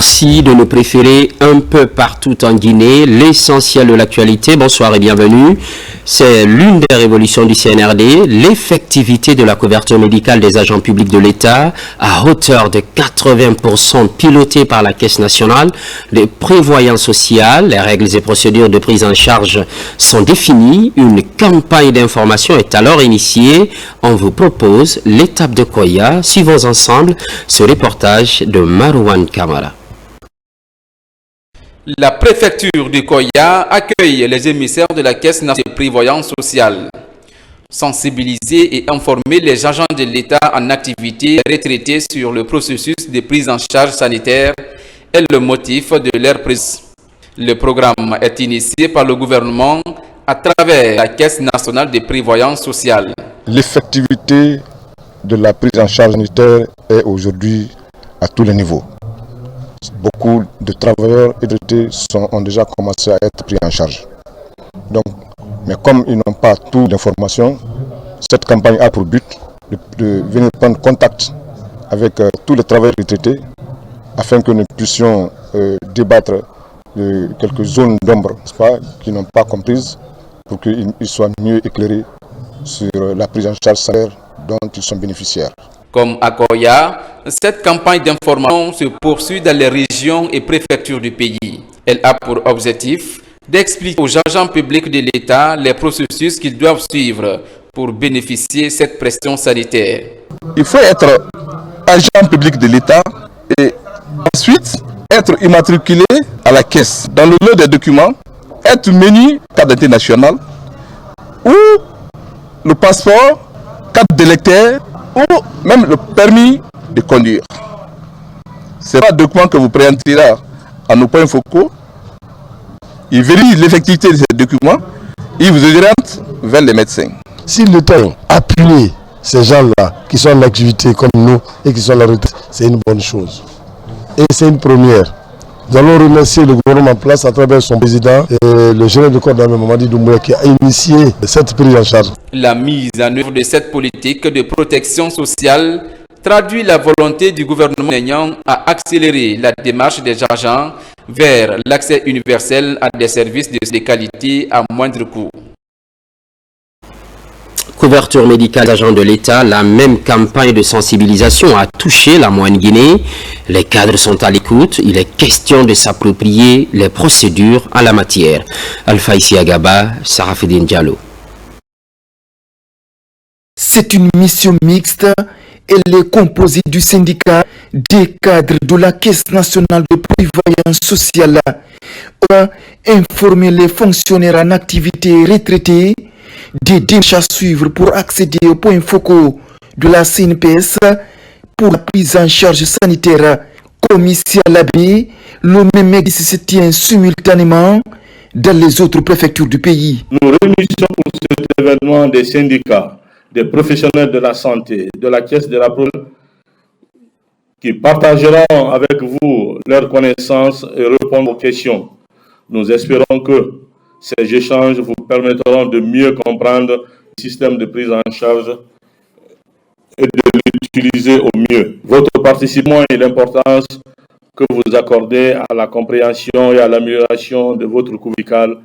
Merci de nous préférer un peu partout en Guinée. L'essentiel de l'actualité, bonsoir et bienvenue. C'est l'une des révolutions du CNRD, l'effectivité de la couverture médicale des agents publics de l'État à hauteur de 80% pilotée par la Caisse nationale de prévoyance sociale. Les règles et procédures de prise en charge sont définies. Une campagne d'information est alors initiée. On vous propose l'étape de Koya. Suivons ensemble ce reportage de Marouane Kamara. La préfecture de Koya accueille les émissaires de la Caisse nationale de prévoyance sociale. Sensibiliser et informer les agents de l'État en activité retraités sur le processus de prise en charge sanitaire est le motif de leur prise. Le programme est initié par le gouvernement à travers la Caisse nationale de prévoyance sociale. L'effectivité de la prise en charge sanitaire est aujourd'hui à tous les niveaux. Beaucoup de travailleurs et retraités ont déjà commencé à être pris en charge. Donc, mais comme ils n'ont pas toute l'information, cette campagne a pour but de venir prendre contact avec tous les travailleurs retraités afin que nous puissions débattre de quelques zones d'ombre qui n'ont pas comprises pour qu'ils soient mieux éclairés sur la prise en charge salaire dont ils sont bénéficiaires. Comme à Koya, cette campagne d'information se poursuit dans les régions et préfectures du pays. Elle a pour objectif d'expliquer aux agents publics de l'État les processus qu'ils doivent suivre pour bénéficier de cette prestation sanitaire. Il faut être agent public de l'État et ensuite être immatriculé à la caisse. Dans le lot des documents, être muni carte d'identité nationale ou le passeport, carte d'électeur ou même le permis de conduire. C'est pas un document que vous présenterez à nos points focaux. Ils vérifient l'effectivité de ces documents, ils vous orientent vers les médecins. Si l'État appuie ces gens-là qui sont en activité comme nous et qui sont à la retraite, c'est une bonne chose. Et c'est une première. Nous allons remercier le gouvernement en place à travers son président et le général de corps d'armée Mamadi Doumbouya qui a initié cette prise en charge. La mise en œuvre de cette politique de protection sociale traduit la volonté du gouvernement guinéen à accélérer la démarche des agents vers l'accès universel à des services de qualité à moindre coût. Couverture médicale des agents de l'État, la même campagne de sensibilisation a touché la moyenne Guinée. Les cadres sont à l'écoute. Il est question de s'approprier les procédures en la matière. Alpha Isiagaba, Sarafedine Diallo. C'est une mission mixte. Elle est composée du syndicat des cadres de la Caisse nationale de prévoyance sociale. Informer les fonctionnaires en activité retraités des démarches à suivre pour accéder aux points focaux de la CNPS pour la prise en charge sanitaire. Commissaire Labé, le même exercice se tient simultanément dans les autres préfectures du pays. Nous réunissons pour cet événement des syndicats, des professionnels de la santé, de la Caisse de la Prévoyance, qui partageront avec vous leurs connaissances et répondre aux questions. Nous espérons que ces échanges vous permettront de mieux comprendre le système de prise en charge et de l'utiliser au mieux. Votre participation et l'importance que vous accordez à la compréhension et à l'amélioration de votre coût médical,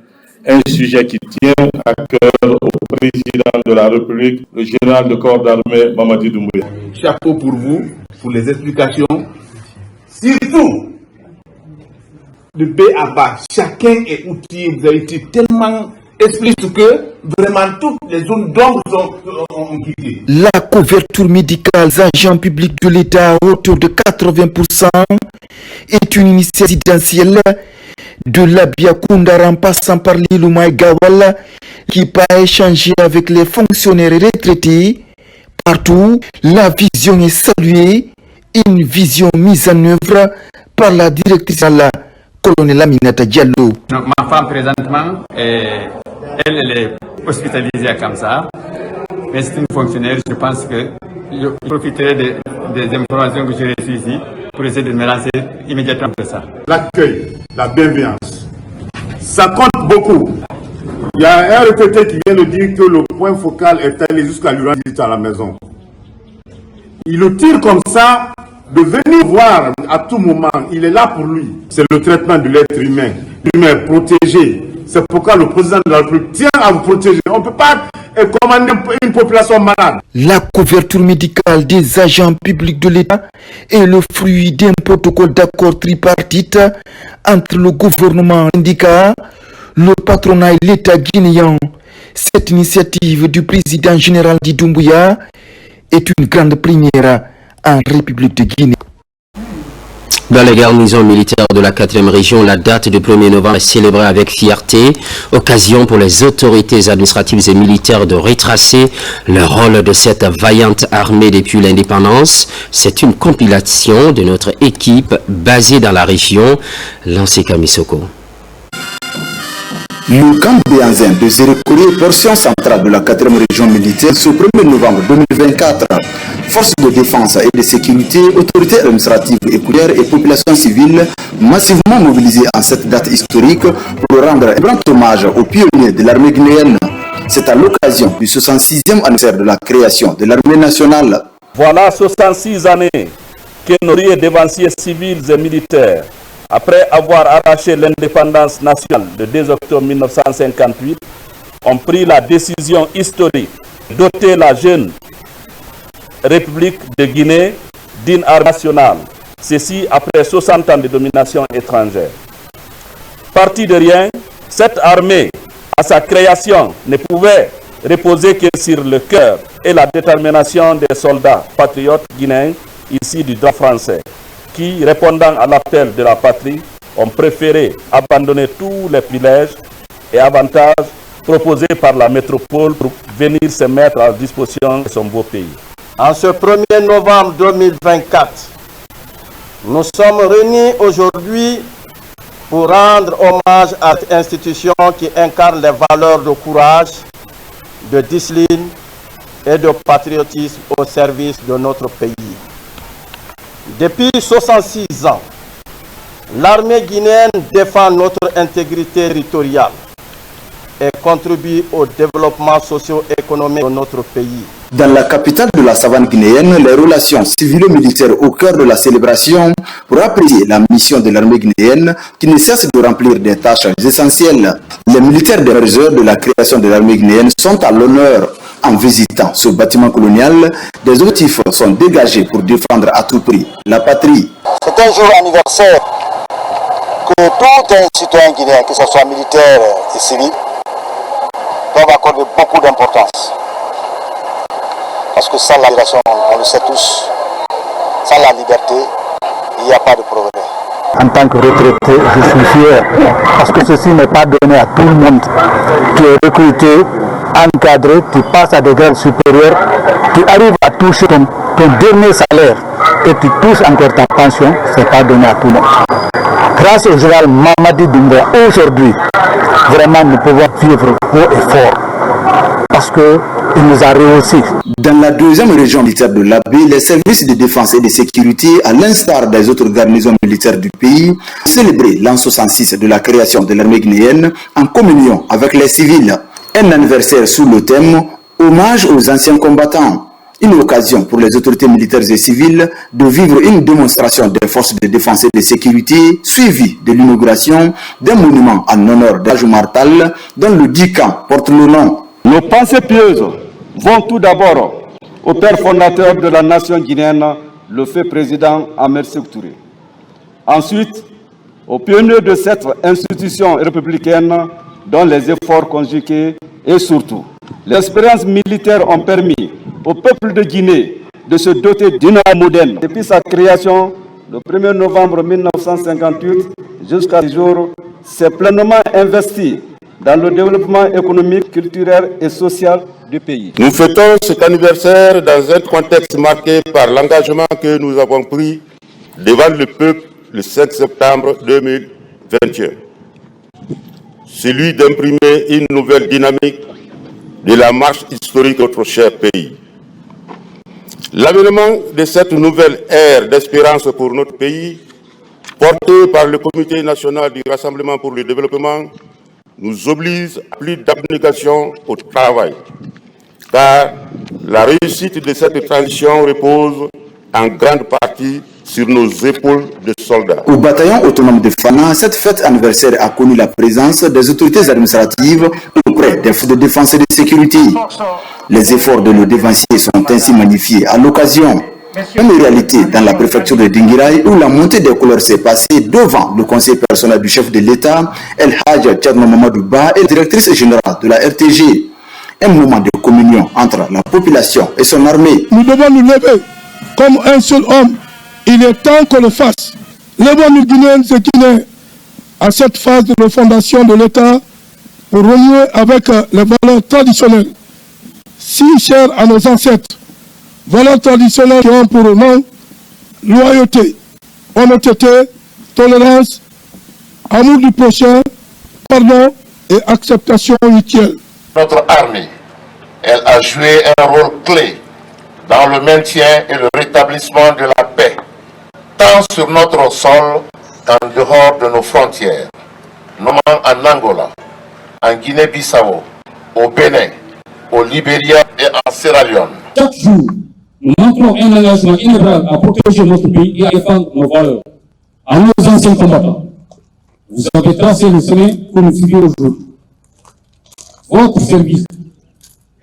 un sujet qui tient à cœur au président de la République, le général de corps d'armée Mamadi Doumbouya. Chapeau pour vous, pour les explications. Surtout, de B à bas, chacun est outillé, vous avez été tellement explicite que vraiment toutes les zones d'ombre ont quitté. La couverture médicale des agents publics de l'État à hauteur de 80% est une initiative présidentielle de l'Abiakundar en passant par l'île Maïgawala qui peut échanger avec les fonctionnaires retraités. Partout, la vision est saluée, une vision mise en œuvre par la directrice de la colonel Aminata Diallo. Donc ma femme présentement, elle est hospitalisée à Kamsa, mais c'est une fonctionnaire, je pense que je profiterai des informations que j'ai reçues ici pour essayer de me lancer immédiatement de ça. L'accueil, la bienveillance, ça compte beaucoup. Il y a un retraité qui vient de dire que le point focal est allé jusqu'à l'urgence à la maison. Il le tire comme ça, de venir voir à tout moment, il est là pour lui. C'est le traitement de l'être humain. L'humain protégé. C'est pourquoi le président de la République tient à vous protéger. On ne peut pas commander une population malade. La couverture médicale des agents publics de l'État est le fruit d'un protocole d'accord tripartite entre le gouvernement, le syndicat, le patronat et l'État guinéen. Cette initiative du président général Di Doumbouya est une grande première en République de Guinée. Dans les garnisons militaires de la 4e région, la date du 1er novembre est célébrée avec fierté, occasion pour les autorités administratives et militaires de retracer le rôle de cette vaillante armée depuis l'indépendance. C'est une compilation de notre équipe basée dans la région, Lansika Misoko. Le camp Béanzin de Zérékoré, portion centrale de la 4e région militaire, ce 1er novembre 2024, forces de défense et de sécurité, autorités administratives et coulières et populations civiles massivement mobilisées en cette date historique pour rendre un grand hommage aux pionniers de l'armée guinéenne. C'est à l'occasion du 66e anniversaire de la création de l'armée nationale. Voilà 66 années que nos dévanciers civils et militaires, après avoir arraché l'indépendance nationale le 2 octobre 1958, ont pris la décision historique de doter la jeune République de Guinée d'une armée nationale. Ceci après 60 ans de domination étrangère. Parti de rien, cette armée, à sa création, ne pouvait reposer que sur le cœur et la détermination des soldats patriotes guinéens issus du droit français, qui, répondant à l'appel de la patrie, ont préféré abandonner tous les privilèges et avantages proposés par la métropole pour venir se mettre à disposition de son beau pays. En ce 1er novembre 2024, nous sommes réunis aujourd'hui pour rendre hommage à cette institution qui incarne les valeurs de courage, de discipline et de patriotisme au service de notre pays. Depuis 66 ans, l'armée guinéenne défend notre intégrité territoriale et contribue au développement socio-économique de notre pays. Dans la capitale de la savane guinéenne, les relations civilo-militaires au cœur de la célébration pour apprécier la mission de l'armée guinéenne qui ne cesse de remplir des tâches essentielles. Les militaires des premières heures de la création de l'armée guinéenne sont à l'honneur. En visitant ce bâtiment colonial, des objectifs sont dégagés pour défendre à tout prix la patrie. C'est un jour anniversaire que tout un citoyen guinéen, que ce soit militaire et civil, doivent accorder beaucoup d'importance. Parce que sans la libération, on le sait tous, sans la liberté, il n'y a pas de progrès. En tant que retraité, je suis fier parce que ceci n'est pas donné à tout le monde. Tu es recruté, encadré, tu passes à des grades supérieurs, tu arrives à toucher ton dernier salaire et tu touches encore ta pension, ce n'est pas donné à tout le monde. Grâce au général Mamadi Doumbouya, aujourd'hui, vraiment nous pouvons vivre haut et fort parce qu'il nous a rehaussé. Dans la 2e région militaire de l'Abbé, les services de défense et de sécurité, à l'instar des autres garnisons militaires du pays, célébraient l'an 66 de la création de l'armée guinéenne en communion avec les civils. Un anniversaire sous le thème « Hommage aux anciens combattants ». Une occasion pour les autorités militaires et civiles de vivre une démonstration des forces de défense et de sécurité suivie de l'inauguration d'un monument en honneur d'Aj Martal dont le dit camp porte le nom. Nos pensées pieuses vont tout d'abord au père fondateur de la nation guinéenne, le feu président Ahmed Sékou Touré. Ensuite, aux pionniers de cette institution républicaine dont les efforts conjugués et surtout les expériences militaires ont permis au peuple de Guinée de se doter d'une armée moderne. Depuis sa création, le 1er novembre 1958 jusqu'à ce jour, s'est pleinement investi dans le développement économique, culturel et social du pays. Nous fêtons cet anniversaire dans un contexte marqué par l'engagement que nous avons pris devant le peuple le 5 septembre 2021. Celui d'imprimer une nouvelle dynamique de la marche historique de notre cher pays. L'avènement de cette nouvelle ère d'espérance pour notre pays, porté par le Comité national du Rassemblement pour le développement, nous oblige à plus d'abnégation au travail, car la réussite de cette transition repose en grande partie sur nos épaules de soldats. Au bataillon autonome de Fana, cette fête anniversaire a connu la présence des autorités administratives auprès des forces de défense et de sécurité. Les efforts de nos dévanciers sont ainsi magnifiés à l'occasion. Même réalité dans la préfecture de Dinguiraï où la montée des couleurs s'est passée devant le conseil personnel du chef de l'État, El Hadj Tchadma Mamadou Ba et la directrice générale de la RTG. Un moment de communion entre la population et son armée. Nous devons nous lever comme un seul homme. Il est temps qu'on le fasse. Levons-nous Guinéens et Guinéens à cette phase de refondation de l'État pour renouer avec les valeurs traditionnelles si chères à nos ancêtres. Valeurs traditionnelles qui ont pour nom loyauté, honnêteté, tolérance, amour du prochain, pardon et acceptation mutuelle. Notre armée, elle a joué un rôle clé dans le maintien et le rétablissement de la paix, tant sur notre sol qu'en dehors de nos frontières, notamment en Angola, en Guinée-Bissau, au Bénin, au Libéria et en Sierra Leone. Chaque jour, nous montrons un engagement inébranlable à protéger notre pays et à défendre nos valeurs. À nos anciens combattants, vous avez tracé le chemin pour nous suivre aujourd'hui. Votre service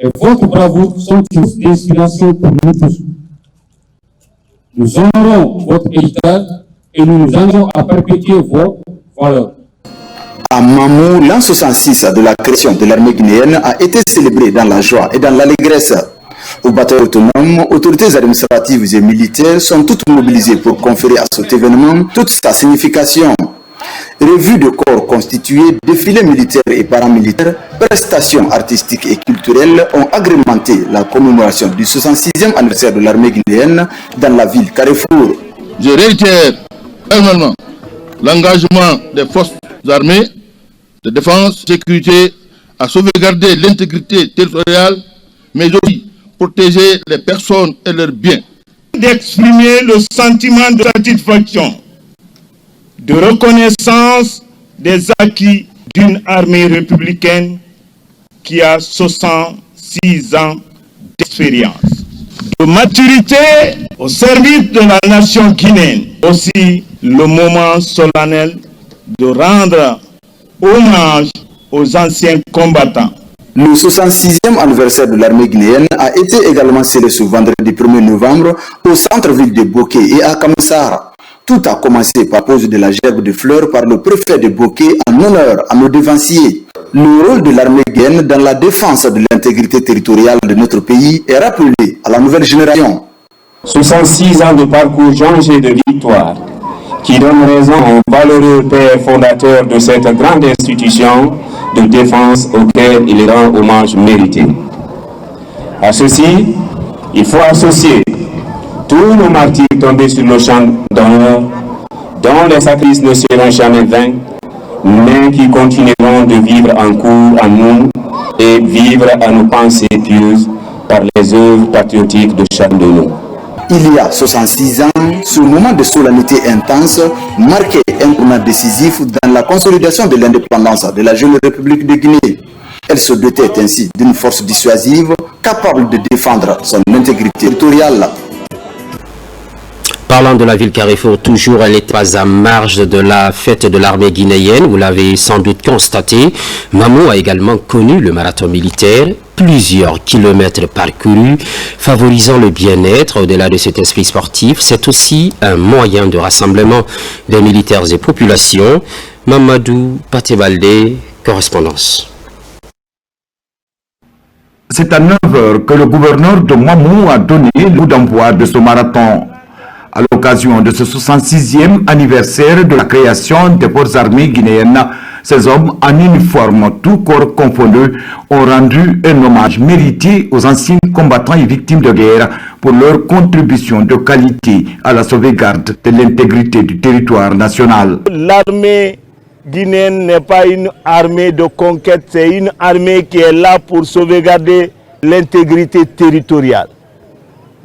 et votre bravoure sont une inspiration pour nous tous. Nous honorons votre héritage et nous nous engageons à perpétuer vos valeurs. À Mamou, l'an 66 de la création de l'armée guinéenne a été célébré dans la joie et dans l'allégresse. Au bataillon autonome, autorités administratives et militaires sont toutes mobilisées pour conférer à cet événement toute sa signification. Revue de corps constituée, défilés militaires et paramilitaires, prestations artistiques et culturelles ont agrémenté la commémoration du 66e anniversaire de l'armée guinéenne dans la ville Carrefour. Je réitère personnellement l'engagement des forces armées de défense et de sécurité à sauvegarder l'intégrité territoriale, mais aussi protéger les personnes et leurs biens. D'exprimer le sentiment de satisfaction, de reconnaissance des acquis d'une armée républicaine qui a 66 ans d'expérience, de maturité au service de la nation guinéenne. Aussi le moment solennel de rendre hommage aux anciens combattants. Le 66e anniversaire de l'armée guinéenne a été également célébré ce vendredi 1er novembre au centre-ville de Boké et à Kamsara. Tout a commencé par pose de la gerbe de fleurs par le préfet de Boké en honneur à nos dévanciers. Le rôle de l'armée guinéenne dans la défense de l'intégrité territoriale de notre pays est rappelé à la nouvelle génération. 66 ans de parcours jonché de victoire qui donne raison aux valeureux pères fondateurs de cette grande institution de défense auquel il rend hommage mérité. À ceci, il faut associer tous nos martyrs tombés sur le champ d'honneur, dont les sacrifices ne seront jamais vains, mais qui continueront de vivre en cours en nous et vivre à nos pensées pieuses par les œuvres patriotiques de chacun de nous. Il y a 66 ans, ce moment de solennité intense marquait un tournant décisif dans la consolidation de l'indépendance de la jeune République de Guinée. Elle se dotait ainsi d'une force dissuasive capable de défendre son intégrité territoriale. Parlant de la ville Carrefour, toujours, elle n'est pas à marge de la fête de l'armée guinéenne. Vous l'avez sans doute constaté. Mamou a également connu le marathon militaire. Plusieurs kilomètres parcourus, favorisant le bien-être au-delà de cet esprit sportif. C'est aussi un moyen de rassemblement des militaires et populations. Mamadou Patebalde, correspondance. C'est à 9h que le gouverneur de Mamou a donné le coup d'envoi de ce marathon. À l'occasion de ce 66e anniversaire de la création des forces armées guinéennes, ces hommes en uniforme, tout corps confondu, ont rendu un hommage mérité aux anciens combattants et victimes de guerre pour leur contribution de qualité à la sauvegarde de l'intégrité du territoire national. L'armée guinéenne n'est pas une armée de conquête, c'est une armée qui est là pour sauvegarder l'intégrité territoriale.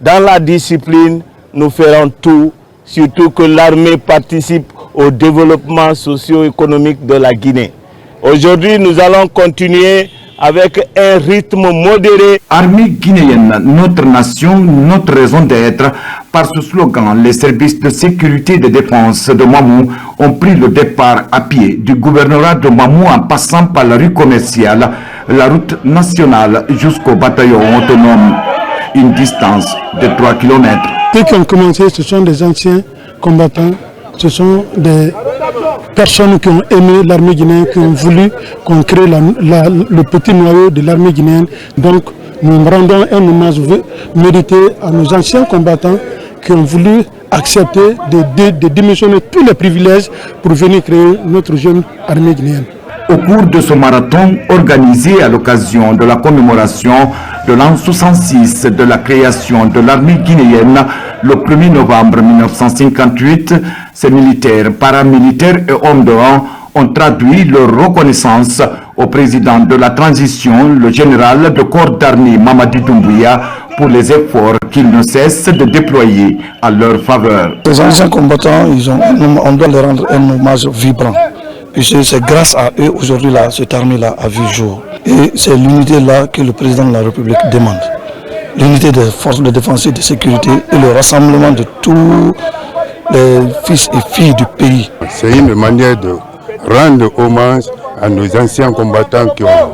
Dans la discipline, nous ferons tout, surtout que l'armée participe au développement socio-économique de la Guinée. Aujourd'hui, nous allons continuer avec un rythme modéré. Armée guinéenne, notre nation, notre raison d'être. Par ce slogan, les services de sécurité et de défense de Mamou ont pris le départ à pied du gouvernorat de Mamou en passant par la rue commerciale, la route nationale jusqu'au bataillon autonome. Une distance de 3 km. Ceux qui ont commencé, ce sont des anciens combattants, ce sont des personnes qui ont aimé l'armée guinéenne, qui ont voulu qu'on crée le petit noyau de l'armée guinéenne. Donc nous rendons un hommage mérité à nos anciens combattants qui ont voulu accepter de démissionner tous les privilèges pour venir créer notre jeune armée guinéenne. Au cours de ce marathon organisé à l'occasion de la commémoration de l'an 66 de la création de l'armée guinéenne le 1er novembre 1958, ces militaires, paramilitaires et hommes de rang ont traduit leur reconnaissance au président de la transition, le général de corps d'armée Mamadi Doumbouya, pour les efforts qu'ils ne cessent de déployer à leur faveur. Les anciens combattants, on doit leur rendre un hommage vibrant. Puisque c'est grâce à eux aujourd'hui cette armée-là a vu jour. Et c'est l'unité-là que le président de la République demande. L'unité des forces de défense et de sécurité et le rassemblement de tous les fils et filles du pays. C'est une manière de rendre hommage à nos anciens combattants qui ont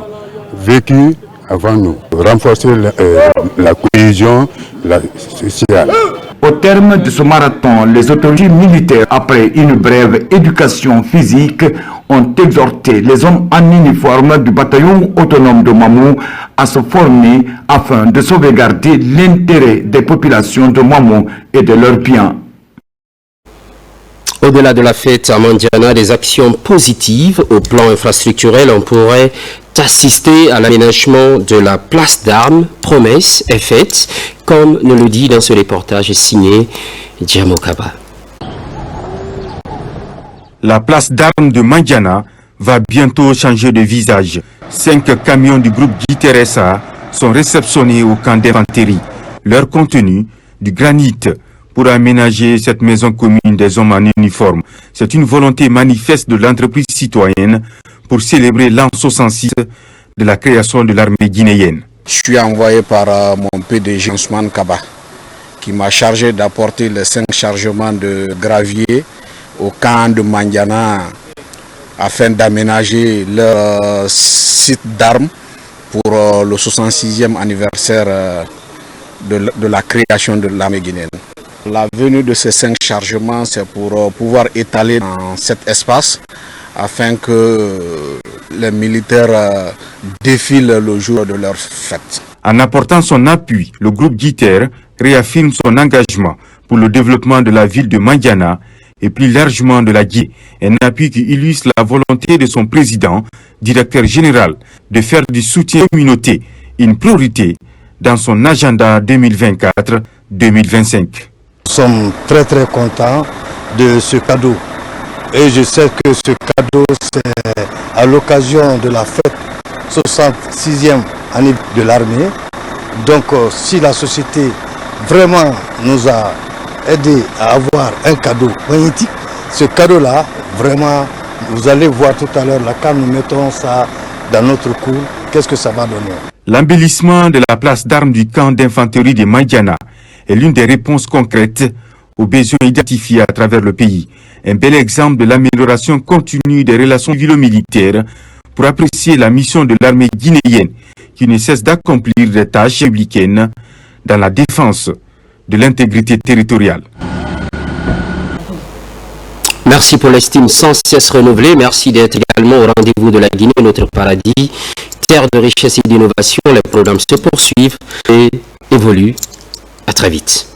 vécu avant nous, renforcer la cohésion sociale. Au terme de ce marathon, les autorités militaires, après une brève éducation physique, ont exhorté les hommes en uniforme du bataillon autonome de Mamou à se former afin de sauvegarder l'intérêt des populations de Mamou et de leurs biens. Au-delà de la fête à Mandiana, des actions positives au plan infrastructurel, on pourrait assister à l'aménagement de la place d'armes. Promesse est faite, comme nous le dit dans ce reportage signé Djamo Kaba. La place d'armes de Mandiana va bientôt changer de visage. 5 camions du groupe Guy Teresa sont réceptionnés au camp d'infanterie. Leur contenu, du granit, pour aménager cette maison commune des hommes en uniforme. C'est une volonté manifeste de l'entreprise citoyenne pour célébrer l'an 66 de la création de l'armée guinéenne. Je suis envoyé par mon PDG Ousmane Kaba, qui m'a chargé d'apporter les 5 chargements de gravier au camp de Mandiana afin d'aménager leur site d'armes pour le 66e anniversaire de la création de l'armée guinéenne. La venue de ces 5 chargements, c'est pour pouvoir étaler dans cet espace afin que les militaires défilent le jour de leur fête. En apportant son appui, le groupe Guiter réaffirme son engagement pour le développement de la ville de Mandiana et plus largement de la Guinée. Un appui qui illustre la volonté de son président, directeur général, de faire du soutien communauté une priorité dans son agenda 2024-2025. Nous sommes très contents de ce cadeau. Et je sais que ce cadeau, c'est à l'occasion de la fête 66e année de l'armée. Donc si la société vraiment nous a aidé à avoir un cadeau magnétique, ce cadeau-là, vraiment, vous allez voir tout à l'heure, là, quand nous mettons ça dans notre cour, qu'est-ce que ça va donner? L'embellissement de la place d'armes du camp d'infanterie de Mandiana est l'une des réponses concrètes aux besoins identifiés à travers le pays. Un bel exemple de l'amélioration continue des relations civilo-militaires pour apprécier la mission de l'armée guinéenne qui ne cesse d'accomplir des tâches républicaines dans la défense de l'intégrité territoriale. Merci pour l'estime sans cesse renouvelée. Merci d'être également au rendez-vous de la Guinée, notre paradis. Terre de richesse et d'innovation, les programmes se poursuivent et évoluent. À très vite.